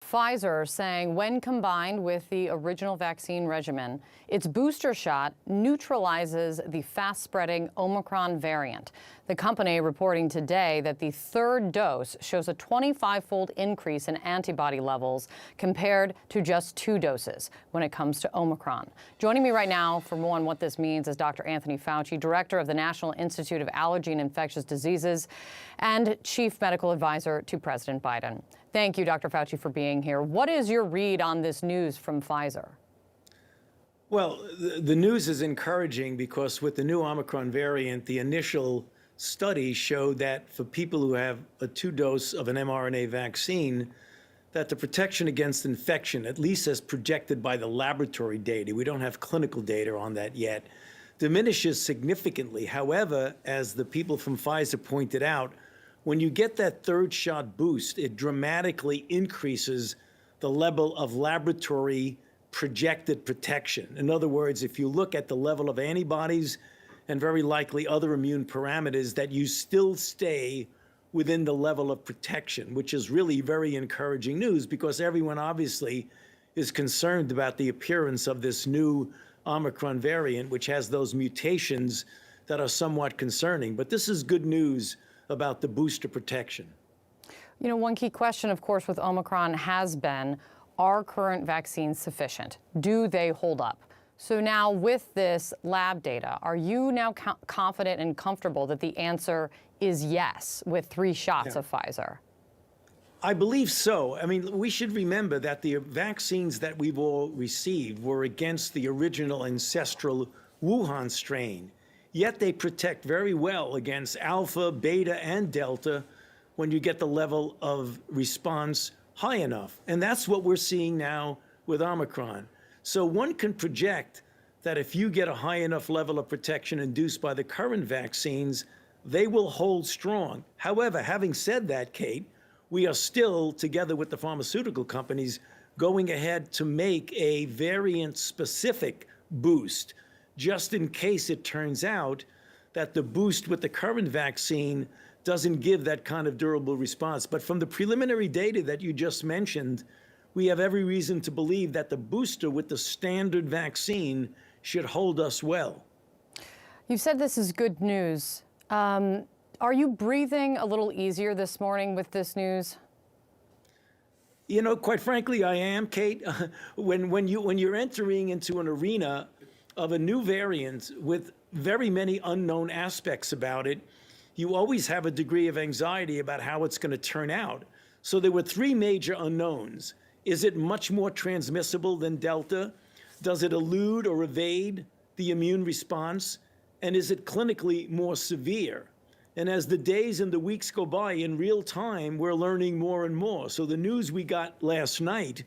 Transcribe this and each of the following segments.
Pfizer saying when combined with the original vaccine regimen, its booster shot neutralizes the fast-spreading Omicron variant. The company reporting today that the third dose shows a 25-fold increase in antibody levels compared to just 2 doses when it comes to Omicron. Joining me right now for more on what this means is Dr. Anthony Fauci, director of the National Institute of Allergy and Infectious Diseases and chief medical advisor to President Biden. Thank you, Dr. Fauci, for being here. What is your read on this news from Pfizer? Well, the news is encouraging because with the new Omicron variant, the initial study showed that for people who have a 2-dose of an mRNA vaccine, that the protection against infection, at least as projected by the laboratory data, we don't have clinical data on that yet, diminishes significantly. However, as the people from Pfizer pointed out, when you get that third shot boost, it dramatically increases the level of laboratory projected protection. In other words, if you look at the level of antibodies and very likely other immune parameters, that you still stay within the level of protection, which is really very encouraging news because everyone obviously is concerned about the appearance of this new Omicron variant, which has those mutations that are somewhat concerning. But this is good news about the booster protection. You know, one key question, of course, with Omicron has been, are current vaccines sufficient? Do they hold up? So now with this lab data, are you now confident and comfortable that the answer is yes with 3 shots of Pfizer? I believe so. I mean, we should remember that the vaccines that we've all received were against the original ancestral Wuhan strain. Yet they protect very well against alpha, beta, and delta when you get the level of response high enough. And that's what we're seeing now with Omicron. So one can project that if you get a high enough level of protection induced by the current vaccines, they will hold strong. However, having said that, Kate, we are still, together with the pharmaceutical companies, going ahead to make a variant-specific boost, just in case it turns out that the boost with the current vaccine doesn't give that kind of durable response. But from the preliminary data that you just mentioned, we have every reason to believe that the booster with the standard vaccine should hold us well. You said this is good news. Are you breathing a little easier this morning with this news? You know, quite frankly, I am, Kate. When you're entering into an arena of a new variant with very many unknown aspects about it, you always have a degree of anxiety about how it's going to turn out. So there were 3 major unknowns. Is it much more transmissible than Delta? Does it elude or evade the immune response? And is it clinically more severe? And as the days and the weeks go by in real time, we're learning more and more. So the news we got last night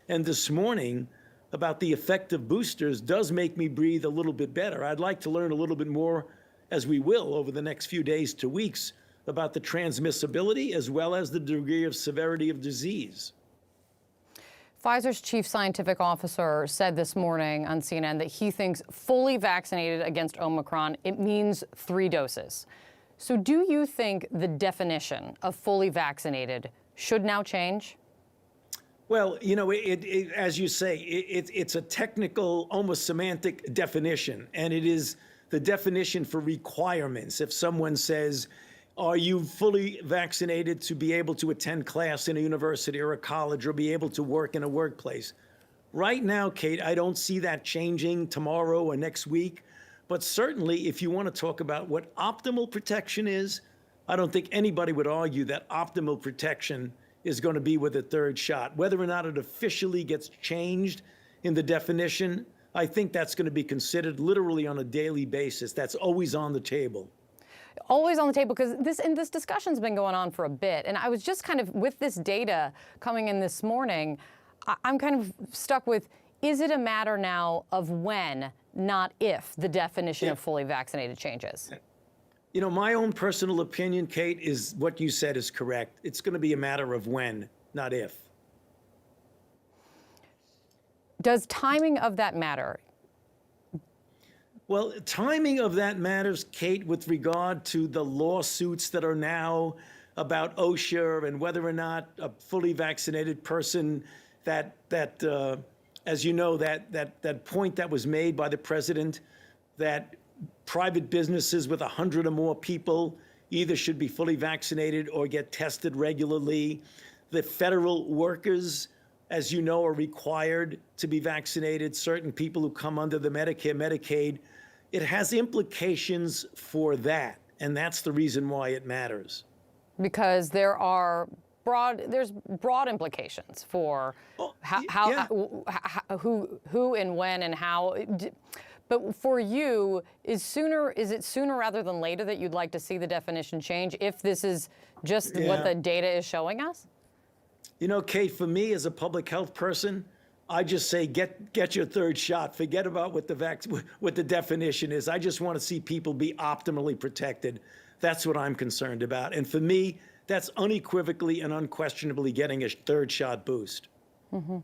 and this morning about the effect of boosters does make me breathe a little bit better. I'd like to learn a little bit more, as we will over the next few days to weeks, about the transmissibility as well as the degree of severity of disease. Pfizer's chief scientific officer said this morning on CNN that he thinks fully vaccinated against Omicron, it means 3 doses. So do you think the definition of fully vaccinated should now change? Well, you know, as you say, it's a technical, almost semantic definition, and it is the definition for requirements. If someone says, are you fully vaccinated to be able to attend class in a university or a college or be able to work in a workplace? Right now, Kate, I don't see that changing tomorrow or next week. But certainly, if you want to talk about what optimal protection is, I don't think anybody would argue that optimal protection is going to be with a 3rd shot. Whether or not it officially gets changed in the definition, I think that's going to be considered literally on a daily basis. That's always on the table. Always on the table, because this discussion's been going on for a bit. And I was just kind of, with this data coming in this morning, I'm kind of stuck with, is it a matter now of when, not if, the definition of fully vaccinated changes? You know, my own personal opinion, Kate, is what you said is correct. It's going to be a matter of when, not if. Does timing of that matter? Well, timing of that matters, Kate, with regard to the lawsuits that are now about OSHA and whether or not a fully vaccinated person as you know, that point that was made by the president that private businesses with 100 or more people either should be fully vaccinated or get tested regularly. The federal workers, as you know, are required to be vaccinated. Certain people who come under the Medicare, Medicaid, it has implications for that. And that's the reason why it matters. Because there's broad implications for who and when and how. But for you, is it sooner rather than later that you'd like to see the definition change if this is just what the data is showing us? You know, Kate, for me as a public health person, I just say get your third shot. Forget about what the definition is. I just want to see people be optimally protected. That's what I'm concerned about. And for me, that's unequivocally and unquestionably getting a third shot boost. Mm-hmm.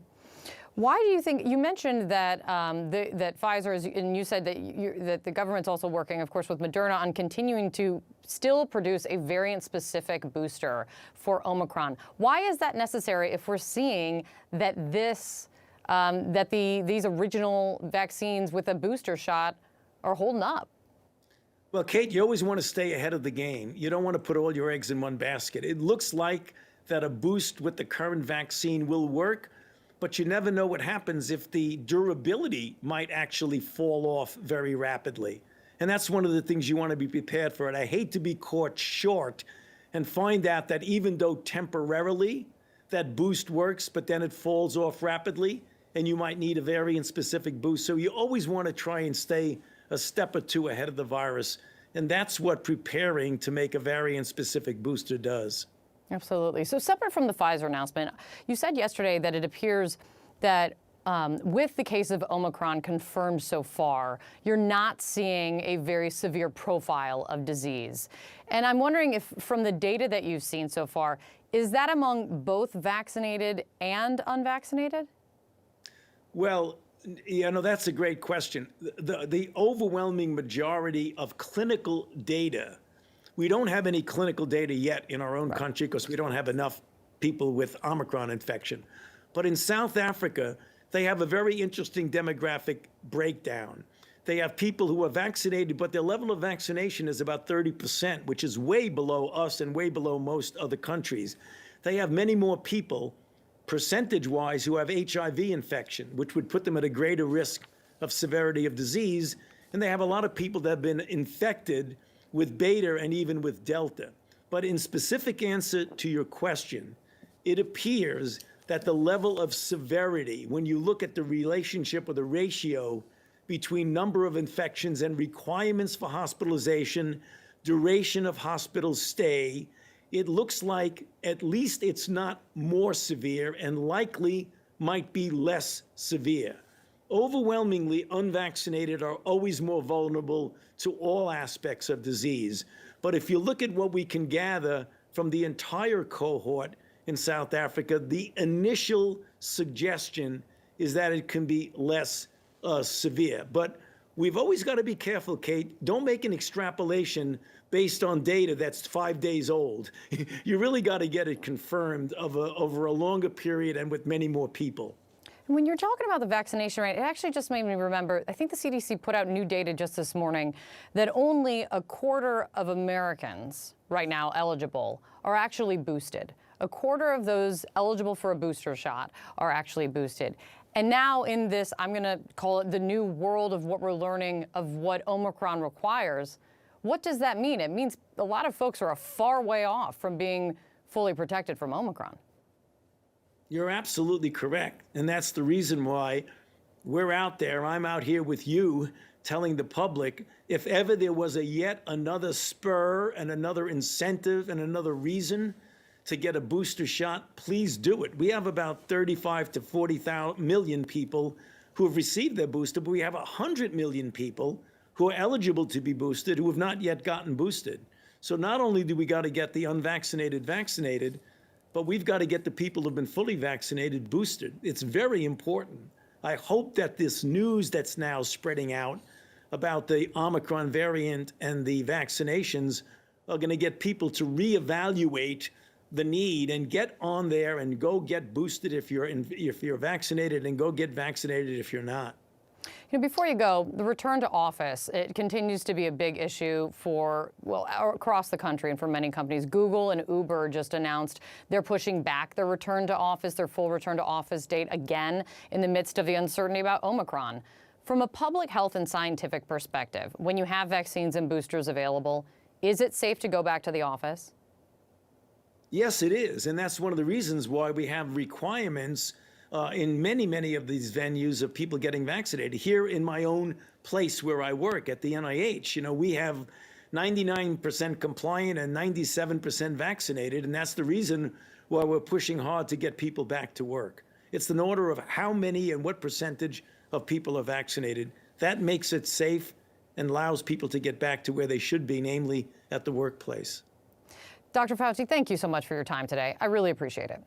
Why do you think, you mentioned that that Pfizer is, and you said that the government's also working, of course, with Moderna on continuing to still produce a variant-specific booster for Omicron. Why is that necessary if we're seeing that these original vaccines with a booster shot are holding up? Well, Kate, you always want to stay ahead of the game. You don't want to put all your eggs in one basket. It looks like that a boost with the current vaccine will work, but you never know what happens if the durability might actually fall off very rapidly. And that's one of the things you want to be prepared for. And I hate to be caught short and find out that even though temporarily that boost works, but then it falls off rapidly and you might need a variant-specific boost. So you always want to try and stay a step or two ahead of the virus. And that's what preparing to make a variant-specific booster does. Absolutely. So separate from the Pfizer announcement, you said yesterday that it appears that with the case of Omicron confirmed so far, you're not seeing a very severe profile of disease. And I'm wondering if from the data that you've seen so far, is that among both vaccinated and unvaccinated? Well, you know, that's a great question. The overwhelming majority of clinical data, we don't have any clinical data yet in our own country because we don't have enough people with Omicron infection. But in South Africa, they have a very interesting demographic breakdown. They have people who are vaccinated, but their level of vaccination is about 30%, which is way below us and way below most other countries. They have many more people, percentage-wise, who have HIV infection, which would put them at a greater risk of severity of disease. And they have a lot of people that have been infected with Beta and even with Delta. But in specific answer to your question, it appears that the level of severity, when you look at the relationship or the ratio between number of infections and requirements for hospitalization, duration of hospital stay, it looks like at least it's not more severe and likely might be less severe. Overwhelmingly, unvaccinated are always more vulnerable to all aspects of disease. But if you look at what we can gather from the entire cohort in South Africa, the initial suggestion is that it can be less severe. But we've always got to be careful, Kate. Don't make an extrapolation based on data that's 5 days old. You really got to get it confirmed over a longer period and with many more people. When you're talking about the vaccination rate, it actually just made me remember, I think the CDC put out new data just this morning that only a quarter of Americans right now eligible are actually boosted. A quarter of those eligible for a booster shot are actually boosted. And now in this, I'm going to call it the new world of what we're learning of what Omicron requires, what does that mean? It means a lot of folks are a far way off from being fully protected from Omicron. You're absolutely correct. And that's the reason why we're out there. I'm out here with you telling the public, if ever there was yet another spur and another incentive and another reason to get a booster shot, please do it. We have about 35 to 40 million people who have received their booster, but we have 100 million people who are eligible to be boosted who have not yet gotten boosted. So not only do we got to get the unvaccinated vaccinated, but we've got to get the people who've been fully vaccinated boosted. It's very important. I hope that this news that's now spreading out about the Omicron variant and the vaccinations are going to get people to reevaluate the need and get on there and go get boosted if you're vaccinated, and go get vaccinated if you're not. Before you go, the return to office, it continues to be a big issue for, well, across the country and for many companies. Google and Uber just announced they're pushing back their return to office, their full return to office date again in the midst of the uncertainty about Omicron. From a public health and scientific perspective, when you have vaccines and boosters available, is it safe to go back to the office? Yes, it is. And that's one of the reasons why we have requirements in many of these venues of people getting vaccinated. Here in my own place where I work at the NIH, we have 99% compliant and 97% vaccinated. And that's the reason why we're pushing hard to get people back to work. It's an order of how many and what percentage of people are vaccinated. That makes it safe and allows people to get back to where they should be, namely at the workplace. Dr. Fauci, thank you so much for your time today. I really appreciate it.